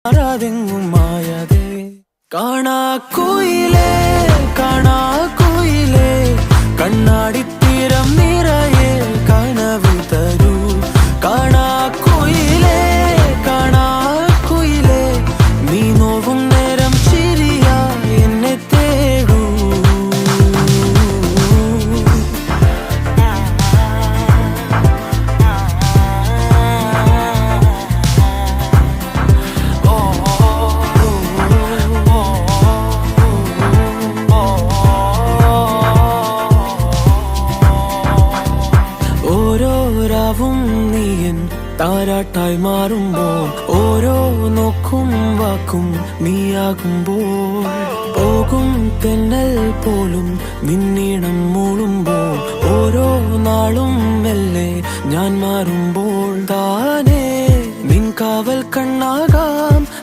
മാറാതെങ്ങും മായതേ കാണാക്കുയിലേ കാണാക്കുയിലേ കണ്ണാടിത്തീരം നിറയെ കനവ് തരൂ കാണാക്കുയിലേ കാണാക്കുയിലേ നീ നോവും നേരം ചിരിയാ എന്നെ തേടൂ താരാട്ടായി മാറുമ്പോൾ ഓരോ നോക്കും വാക്കും നീയാകുമ്പോൾ പോകും തെന്നൽ പോലും നിന്നീണം മൂളുമ്പോൾ ഓരോ നാളും മെല്ലെ ഞാൻ മാറുമ്പോൾ താനേ നിൻ കാവൽ കണ്ണാകാ